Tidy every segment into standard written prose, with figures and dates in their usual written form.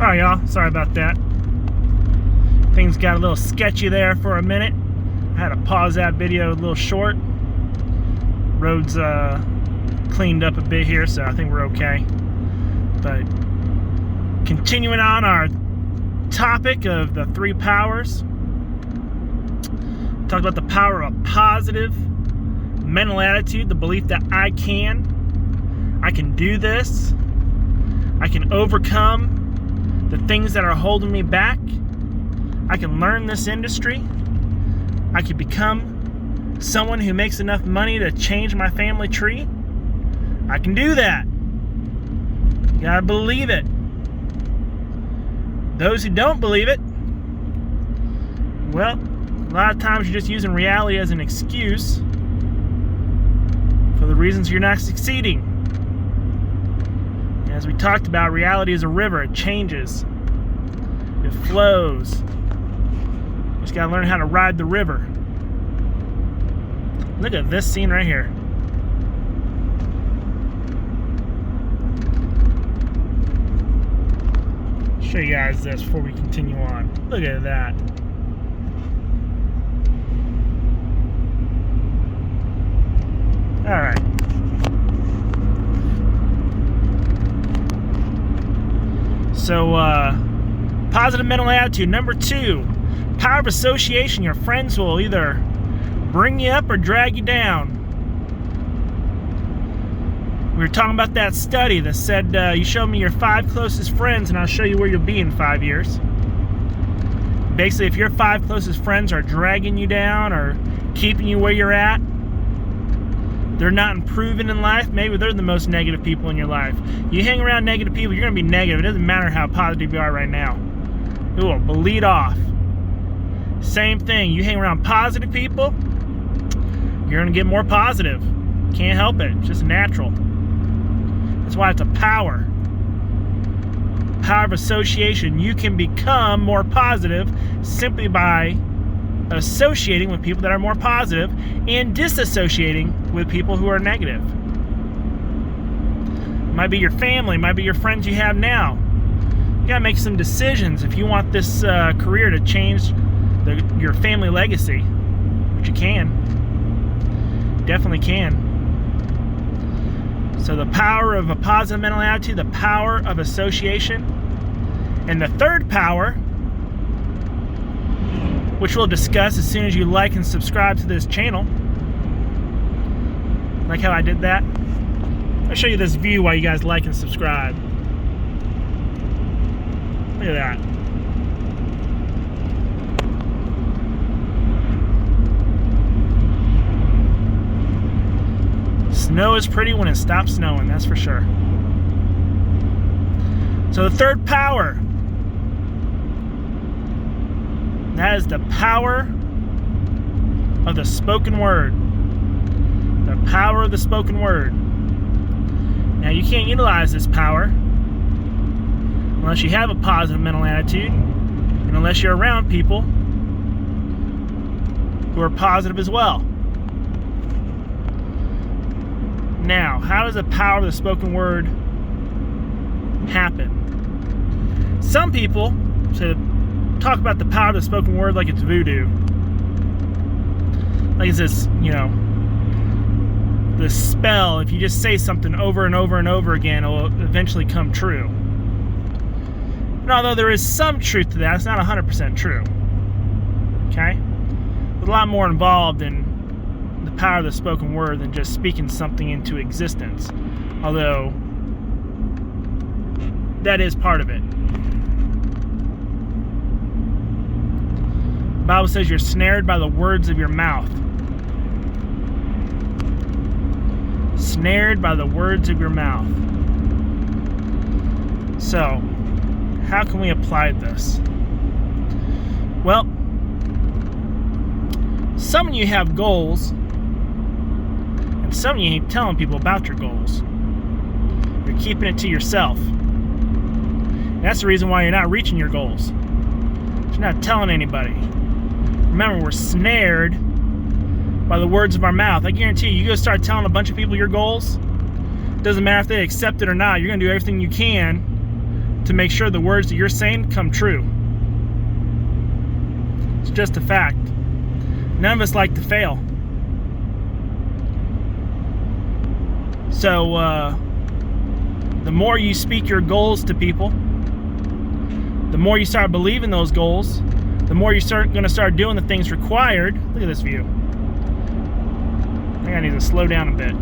Alright, y'all. Sorry about that. Things got a little sketchy there for a minute. I had to pause that video a little short. Road's cleaned up a bit here, so I think we're okay. But continuing on our topic of the three powers. Talk about the power of a positive mental attitude, the belief that I can do this. I can overcome the things that are holding me back. I can learn this industry. I can become someone who makes enough money to change my family tree. I can do that. You gotta believe it. Those who don't believe it, well, a lot of times you're just using reality as an excuse for the reasons you're not succeeding. As we talked about, reality is a river. It changes. It flows. You just gotta learn how to ride the river. Look at this scene right here. Show you guys this before we continue on. Look at that. All right. So, positive mental attitude. Number 2, power of association. Your friends will either bring you up or drag you down. We were talking about that study that said you show me your 5 closest friends and I'll show you where you'll be in 5 years. Basically, if your 5 closest friends are dragging you down or keeping you where you're at, they're not improving in life, maybe they're the most negative people in your life. You hang around negative people, you're going to be negative. It doesn't matter how positive you are right now. It will bleed off. Same thing, you hang around positive people, you're going to get more positive. Can't help it. It's just natural. That's why it's a power. Power of association. You can become more positive simply by associating with people that are more positive and disassociating with people who are negative. It might be your family, it might be your friends you have now. You gotta make some decisions if you want this career to change your family legacy, which you can. Definitely can. So the power of a positive mental attitude, the power of association, and the third power, which we'll discuss as soon as you like and subscribe to this channel. Like how I did that? I'll show you this view while you guys like and subscribe. Look at that. Snow is pretty when it stops snowing, that's for sure. So the third power, that is the power of the spoken word. The power of the spoken word. Now you can't utilize this power unless you have a positive mental attitude and unless you're around people who are positive as well. Now, how does the power of the spoken word happen? Some people talk about the power of the spoken word like it's voodoo. Like it's this, this spell. If you just say something over and over and over again, it will eventually come true. And although there is some truth to that, it's not 100% true. Okay? There's a lot more involved in the power of the spoken word than just speaking something into existence. Although, that is part of it. The Bible says you're snared by the words of your mouth. Snared by the words of your mouth. So, how can we apply this? Well, some of you have goals, and some of you ain't telling people about your goals. You're keeping it to yourself. And that's the reason why you're not reaching your goals. You're not telling anybody. Remember, we're snared by the words of our mouth. I guarantee you go start telling a bunch of people your goals, doesn't matter if they accept it or not, you're going to do everything you can to make sure the words that you're saying come true. It's just a fact. None of us like to fail. So, the more you speak your goals to people, the more you start believing those goals, the more you're going to start doing the things required. Look at this view. I think I need to slow down a bit.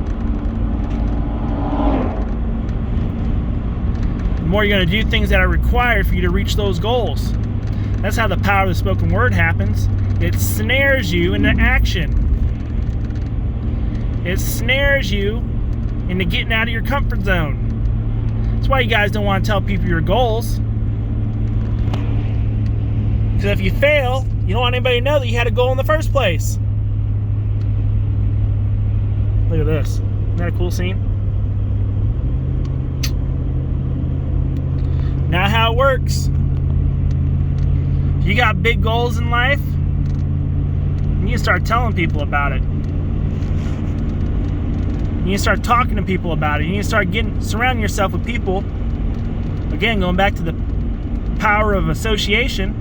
The more you're going to do things that are required for you to reach those goals. That's how the power of the spoken word happens. It snares you into action. It snares you into getting out of your comfort zone. That's why you guys don't want to tell people your goals. Because if you fail, you don't want anybody to know that you had a goal in the first place. Look at this. Isn't that a cool scene? Now how it works. You got big goals in life, you need to start telling people about it. You need to start talking to people about it. You need to start surrounding yourself with people. Again, going back to the power of association,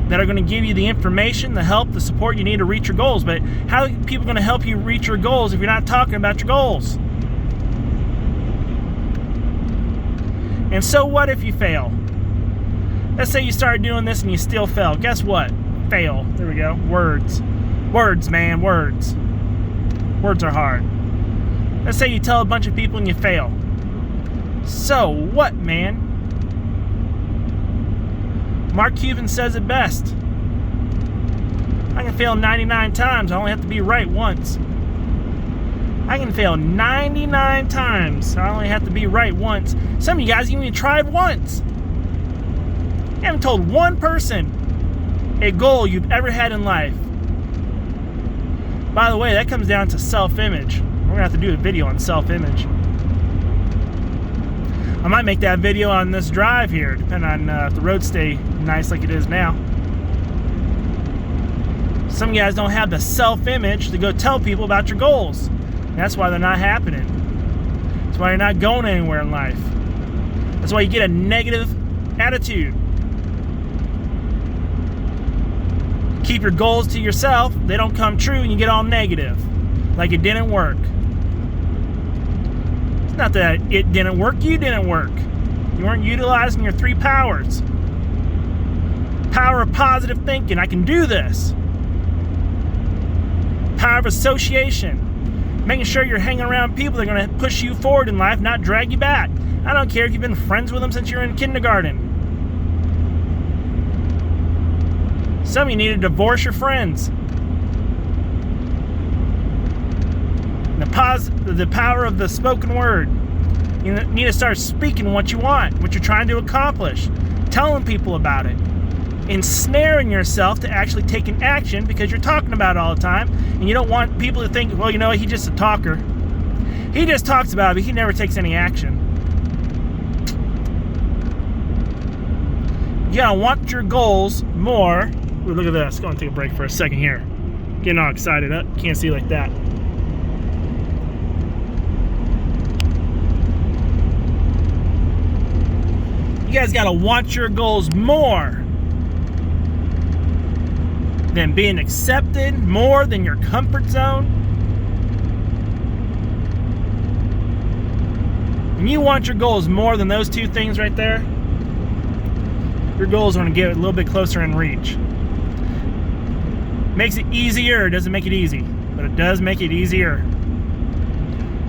that are going to give you the information, the help, the support you need to reach your goals. But how are people going to help you reach your goals if you're not talking about your goals? And so what if you fail? Let's say you started doing this and you still fail. Guess what? Fail. There we go. Words. Words, man. Words. Words are hard. Let's say you tell a bunch of people and you fail. So what, man? Mark Cuban says it best. I can fail 99 times. I only have to be right once. I can fail 99 times. I only have to be right once. Some of you guys even tried once. You haven't told one person a goal you've ever had in life. By the way, that comes down to self-image. We're going to have to do a video on self-image. I might make that video on this drive here, depending on if the roads stay nice like it is now. Some of you guys don't have the self-image to go tell people about your goals. And that's why they're not happening. That's why you're not going anywhere in life. That's why you get a negative attitude. Keep your goals to yourself, they don't come true, and you get all negative. Like it didn't work. It's not that it didn't work, you didn't work. You weren't utilizing your 3 powers. Power of positive thinking, I can do this. Power of association, making sure you're hanging around people that are going to push you forward in life, not drag you back. I don't care if you've been friends with them since you were in kindergarten. Some of you need to divorce your friends. The power of the spoken word. You need to start speaking what you want, what you're trying to accomplish, telling people about it, ensnaring yourself to actually taking action because you're talking about it all the time, and you don't want people to think, well, you know, he's just a talker. He just talks about it, but he never takes any action. You gotta want your goals more. Ooh, look at this. Go and take a break for a second here. Getting all excited up. Can't see like that. You guys gotta want your goals more than being accepted, more than your comfort zone. When you want your goals more than those 2 things right there, your goals are going to get a little bit closer in reach. Makes it easier, it doesn't make it easy, but it does make it easier.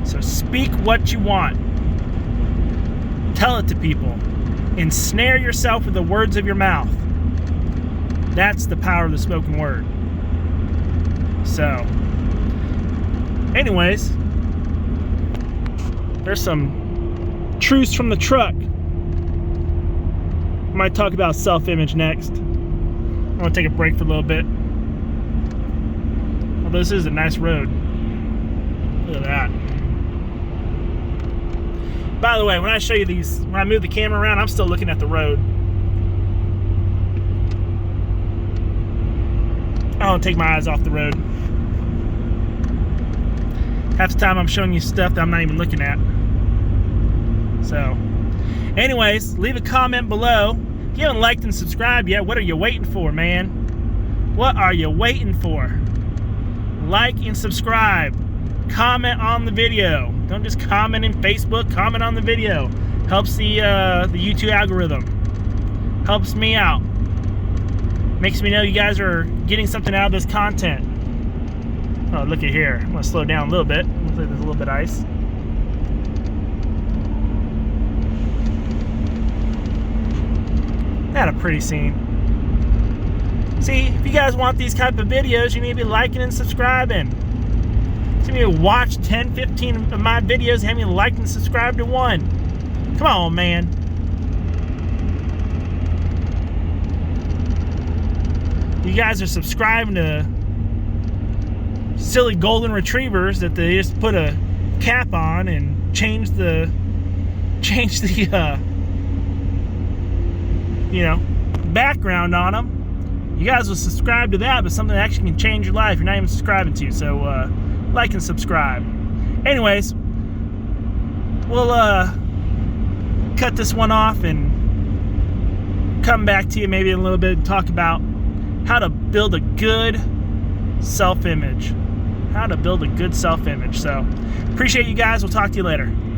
So speak what you want. Tell it to people. Ensnare yourself with the words of your mouth. That's the power of the spoken word. So, anyways, there's some truths from the truck. I might talk about self-image next. I'm gonna take a break for a little bit. Well, this is a nice road. Look at that. By the way, when I show you these, when I move the camera around, I'm still looking at the road. I don't take my eyes off the road. Half the time I'm showing you stuff that I'm not even looking at. So, Anyways, leave a comment below. If you haven't liked and subscribed yet, what are you waiting for, man? What are you waiting for? Like and subscribe. Comment on the video. Don't just comment in Facebook, comment on the video. Helps the YouTube algorithm. Helps me out. Makes me know you guys are getting something out of this content. Oh, look at here. I'm gonna slow down a little bit. Looks like there's a little bit of ice. Not a pretty scene. See, if you guys want these type of videos, you need to be liking and subscribing. So you need to watch 10, 15 of my videos and have me like and subscribe to one. Come on, man. You guys are subscribing to silly golden retrievers that they just put a cap on and change the background on them. You guys will subscribe to that, but something that actually can change your life you're not even subscribing to. So like and subscribe. Anyways, we'll cut this one off and come back to you maybe in a little bit and talk about how to build a good self-image. So appreciate you guys. We'll talk to you later.